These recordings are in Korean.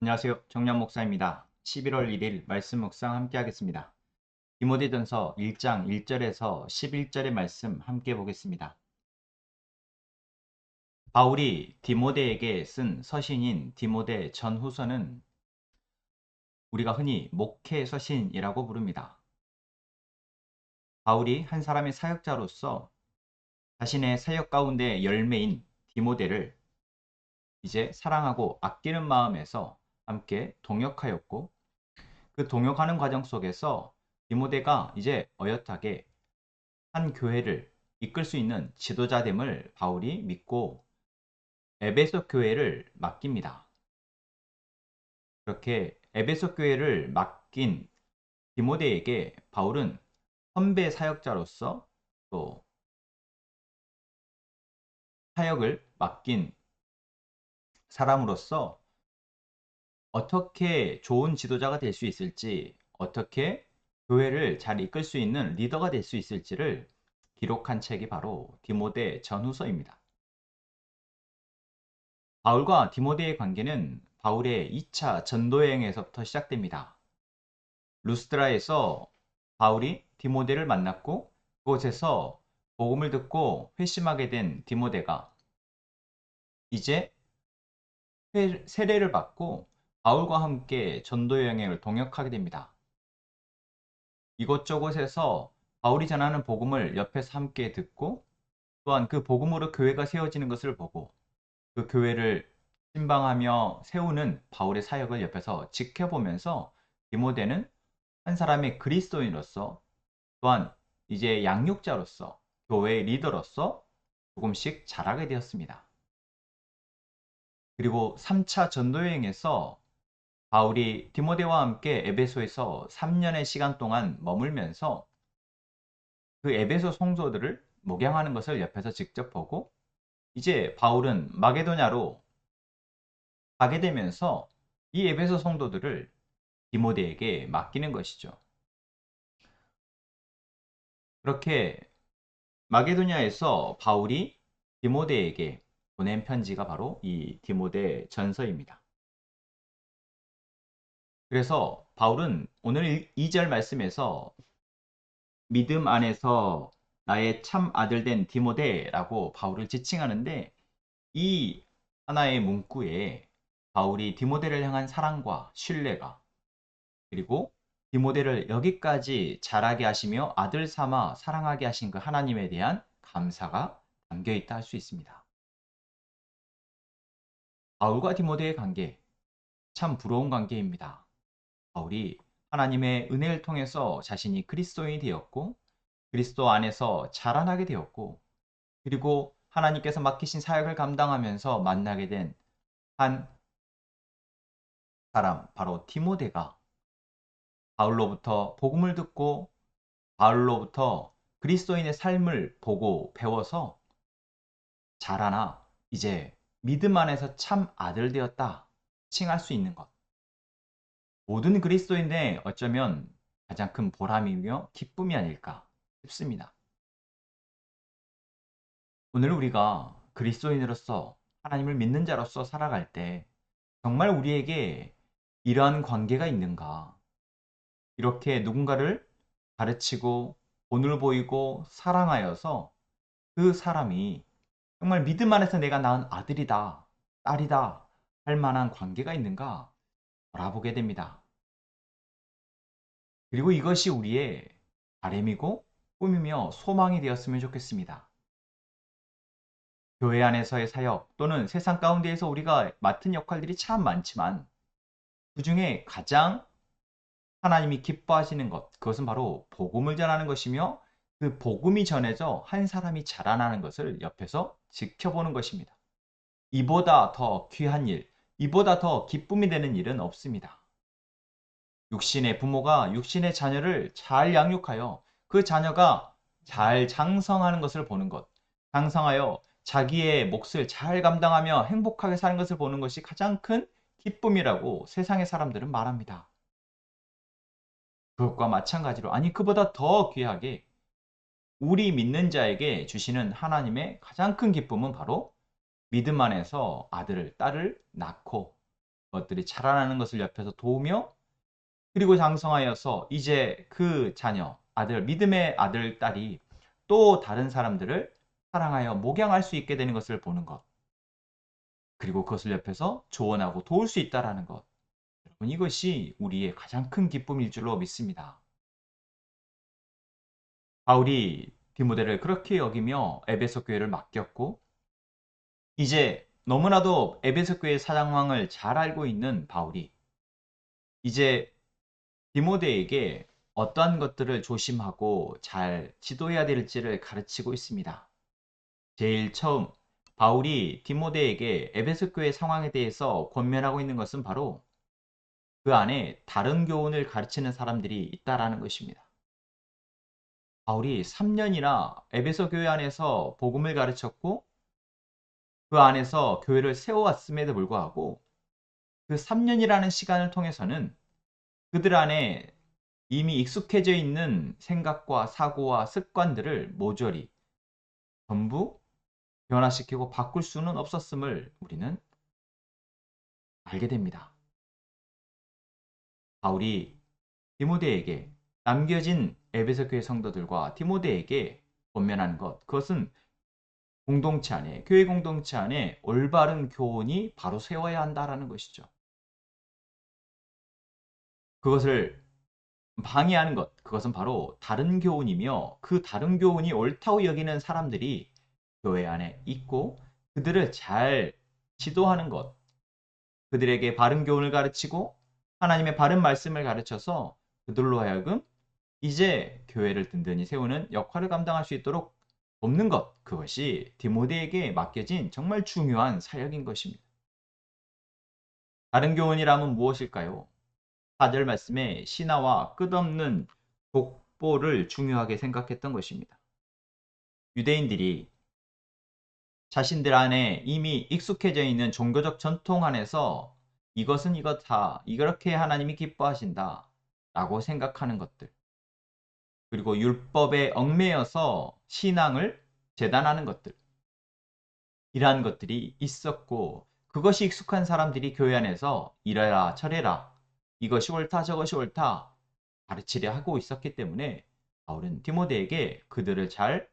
안녕하세요. 정년 목사입니다. 11월 1일 말씀 묵상 함께 하겠습니다. 디모데전서 1장 1절에서 11절의 말씀 함께 보겠습니다. 바울이 디모데에게 쓴 서신인 디모데 전후서는 우리가 흔히 목회 서신이라고 부릅니다. 바울이 한 사람의 사역자로서 자신의 사역 가운데 열매인 디모데를 이제 사랑하고 아끼는 마음에서 함께 동역하였고, 그 동역하는 과정 속에서 디모데가 이제 어엿하게 한 교회를 이끌 수 있는 지도자됨을 바울이 믿고 에베소 교회를 맡깁니다. 그렇게 에베소 교회를 맡긴 디모데에게 바울은 선배 사역자로서 또 사역을 맡긴 사람으로서 어떻게 좋은 지도자가 될 수 있을지, 어떻게 교회를 잘 이끌 수 있는 리더가 될 수 있을지를 기록한 책이 바로 디모데 전후서입니다. 바울과 디모데의 관계는 바울의 2차 전도 여행에서부터 시작됩니다. 루스드라에서 바울이 디모데를 만났고, 그곳에서 복음을 듣고 회심하게 된 디모데가 이제 세례를 받고 바울과 함께 전도 여행을 동역하게 됩니다. 이곳저곳에서 바울이 전하는 복음을 옆에서 함께 듣고, 또한 그 복음으로 교회가 세워지는 것을 보고 그 교회를 신방하며 세우는 바울의 사역을 옆에서 지켜보면서 디모데는 한 사람의 그리스도인으로서, 또한 이제 양육자로서, 교회의 리더로서 조금씩 자라게 되었습니다. 그리고 3차 전도여행에서 바울이 디모데와 함께 에베소에서 3년의 시간 동안 머물면서 그 에베소 성도들을 목양하는 것을 옆에서 직접 보고, 이제 바울은 마게도냐로 가게 되면서 이 에베소 성도들을 디모데에게 맡기는 것이죠. 그렇게 마게도냐에서 바울이 디모데에게 보낸 편지가 바로 이 디모데 전서입니다. 그래서 바울은 오늘 2절 말씀에서 믿음 안에서 나의 참 아들 된 디모데라고 바울을 지칭하는데, 이 하나의 문구에 바울이 디모데를 향한 사랑과 신뢰가, 그리고 디모데를 여기까지 자라게 하시며 아들 삼아 사랑하게 하신 그 하나님에 대한 감사가 담겨 있다 할 수 있습니다. 바울과 디모데의 관계, 참 부러운 관계입니다. 바울이 하나님의 은혜를 통해서 자신이 그리스도인이 되었고, 그리스도 안에서 자라나게 되었고, 그리고 하나님께서 맡기신 사역을 감당하면서 만나게 된 한 사람, 바로 디모데가 바울로부터 복음을 듣고 바울로부터 그리스도인의 삶을 보고 배워서 자라나 이제 믿음 안에서 참 아들 되었다 칭할 수 있는 것. 모든 그리스도인의 어쩌면 가장 큰 보람이며 기쁨이 아닐까 싶습니다. 오늘 우리가 그리스도인으로서, 하나님을 믿는 자로서 살아갈 때 정말 우리에게 이러한 관계가 있는가? 이렇게 누군가를 가르치고 본을 보이고 사랑하여서 그 사람이 정말 믿음 안에서 내가 낳은 아들이다, 딸이다 할 만한 관계가 있는가 돌아보게 됩니다. 그리고 이것이 우리의 바람이고 꿈이며 소망이 되었으면 좋겠습니다. 교회 안에서의 사역 또는 세상 가운데에서 우리가 맡은 역할들이 참 많지만, 그 중에 가장 하나님이 기뻐하시는 것, 그것은 바로 복음을 전하는 것이며, 그 복음이 전해져 한 사람이 자라나는 것을 옆에서 지켜보는 것입니다. 이보다 더 귀한 일, 이보다 더 기쁨이 되는 일은 없습니다. 육신의 부모가 육신의 자녀를 잘 양육하여 그 자녀가 잘 장성하는 것을 보는 것, 장성하여 자기의 몫을 잘 감당하며 행복하게 사는 것을 보는 것이 가장 큰 기쁨이라고 세상의 사람들은 말합니다. 그것과 마찬가지로, 아니 그보다 더 귀하게 우리 믿는 자에게 주시는 하나님의 가장 큰 기쁨은 바로 믿음 안에서 아들을, 딸을 낳고 것들이 자라나는 것을 옆에서 도우며 그리고 장성하여서 이제 그 자녀, 아들, 믿음의 아들, 딸이 또 다른 사람들을 사랑하여 목양할 수 있게 되는 것을 보는 것. 그리고 그것을 옆에서 조언하고 도울 수 있다라는 것. 여러분, 이것이 우리의 가장 큰 기쁨일 줄로 믿습니다. 바울이 디모데를 그렇게 여기며 에베소 교회를 맡겼고 이제 너무나도 에베소 교회 상황을 잘 알고 있는 바울이 이제 디모데에게 어떠한 것들을 조심하고 잘 지도해야 될지를 가르치고 있습니다. 제일 처음 바울이 디모데에게 에베소 교회 상황에 대해서 권면하고 있는 것은 바로 그 안에 다른 교훈을 가르치는 사람들이 있다라는 것입니다. 바울이 3년이나 에베소 교회 안에서 복음을 가르쳤고 그 안에서 교회를 세워왔음에도 불구하고 그 3년이라는 시간을 통해서는 그들 안에 이미 익숙해져 있는 생각과 사고와 습관들을 모조리 전부 변화시키고 바꿀 수는 없었음을 우리는 알게 됩니다. 바울이 디모데에게 남겨진 에베소 교회 성도들과 디모데에게 권면하는 것, 그것은 공동체 안에, 교회 공동체 안에 올바른 교훈이 바로 세워야 한다라는 것이죠. 그것을 방해하는 것, 그것은 바로 다른 교훈이며 그 다른 교훈이 옳다고 여기는 사람들이 교회 안에 있고 그들을 잘 지도하는 것, 그들에게 바른 교훈을 가르치고 하나님의 바른 말씀을 가르쳐서 그들로 하여금 이제 교회를 든든히 세우는 역할을 감당할 수 있도록 돕는 것, 그것이 디모데에게 맡겨진 정말 중요한 사역인 것입니다. 바른 교훈이라면 무엇일까요? 4절 말씀에 신하와 끝없는 족보를 중요하게 생각했던 것입니다. 유대인들이 자신들 안에 이미 익숙해져 있는 종교적 전통 안에서 이것은 이렇다, 이렇게 하나님이 기뻐하신다 라고 생각하는 것들, 그리고 율법에 얽매여서 신앙을 재단하는 것들, 이러한 것들이 있었고 그것이 익숙한 사람들이 교회 안에서 이래라 저래라 이것이 옳다 저것이 옳다 가르치려 하고 있었기 때문에 바울은 디모데에게 그들을 잘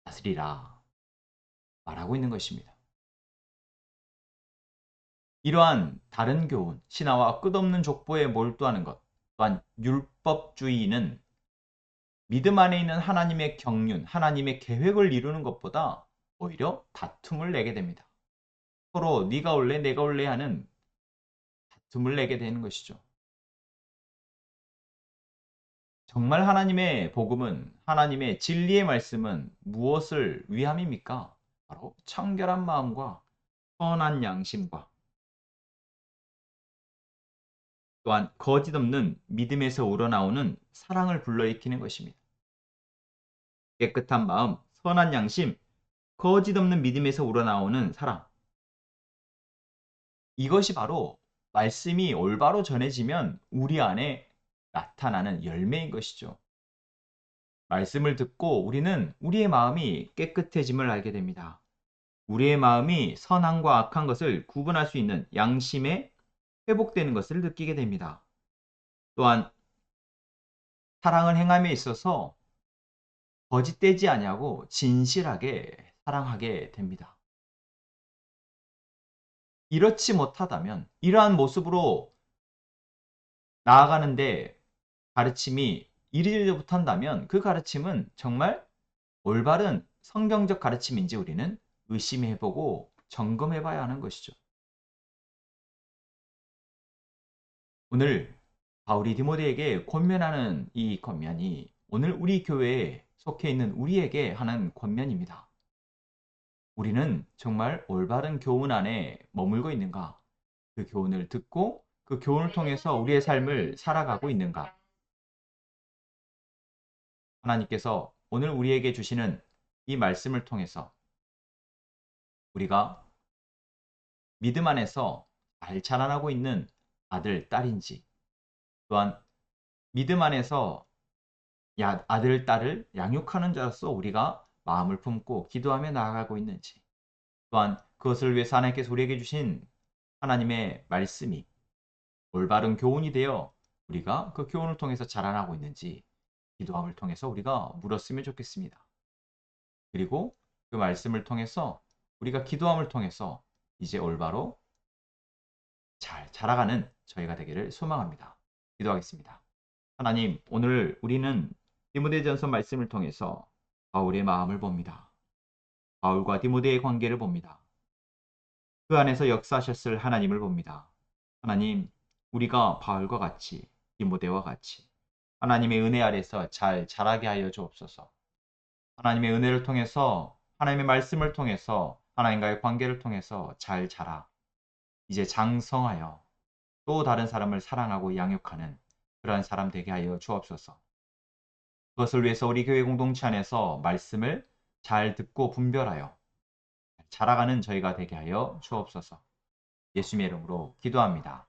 다스리라 말하고 있는 것입니다. 이러한 다른 교훈, 신화와 끝없는 족보에 몰두하는 것, 또한 율법주의는 믿음 안에 있는 하나님의 경륜, 하나님의 계획을 이루는 것보다 오히려 다툼을 내게 됩니다. 서로 네가 올래 내가 올래 하는 다툼을 내게 되는 것이죠. 정말 하나님의 복음은, 하나님의 진리의 말씀은 무엇을 위함입니까? 바로 청결한 마음과 선한 양심과 또한 거짓 없는 믿음에서 우러나오는 사랑을 불러일으키는 것입니다. 깨끗한 마음, 선한 양심, 거짓 없는 믿음에서 우러나오는 사랑. 이것이 바로 말씀이 올바로 전해지면 우리 안에 나타나는 열매인 것이죠. 말씀을 듣고 우리는 우리의 마음이 깨끗해짐을 알게 됩니다. 우리의 마음이 선함과 악한 것을 구분할 수 있는 양심에 회복되는 것을 느끼게 됩니다. 또한 사랑을 행함에 있어서 거짓되지 아니하고 진실하게 사랑하게 됩니다. 이렇지 못하다면 이러한 모습으로 나아가는데 가르침이 이르지 못한다면 그 가르침은 정말 올바른 성경적 가르침인지 우리는 의심해보고 점검해봐야 하는 것이죠. 오늘 바울이 디모데에게 권면하는 이 권면이 오늘 우리 교회에 속해 있는 우리에게 하는 권면입니다. 우리는 정말 올바른 교훈 안에 머물고 있는가? 그 교훈을 듣고 그 교훈을 통해서 우리의 삶을 살아가고 있는가? 하나님께서 오늘 우리에게 주시는 이 말씀을 통해서 우리가 믿음 안에서 잘 자라나고 있는 아들, 딸인지 또한 믿음 안에서 아들, 딸을 양육하는 자로서 우리가 마음을 품고 기도하며 나아가고 있는지 또한 그것을 위해서 하나님께서 우리에게 주신 하나님의 말씀이 올바른 교훈이 되어 우리가 그 교훈을 통해서 자라나고 있는지 기도함을 통해서 우리가 물었으면 좋겠습니다. 그리고 그 말씀을 통해서 우리가 기도함을 통해서 이제 올바로 잘 자라가는 저희가 되기를 소망합니다. 기도하겠습니다. 하나님, 오늘 우리는 디모데전서 말씀을 통해서 바울의 마음을 봅니다. 바울과 디모데의 관계를 봅니다. 그 안에서 역사하셨을 하나님을 봅니다. 하나님, 우리가 바울과 같이 디모데와 같이 하나님의 은혜 아래서 잘 자라게 하여 주옵소서. 하나님의 은혜를 통해서 하나님의 말씀을 통해서 하나님과의 관계를 통해서 잘 자라 이제 장성하여 또 다른 사람을 사랑하고 양육하는 그러한 사람 되게 하여 주옵소서. 그것을 위해서 우리 교회 공동체 안에서 말씀을 잘 듣고 분별하여 자라가는 저희가 되게 하여 주옵소서. 예수님의 이름으로 기도합니다.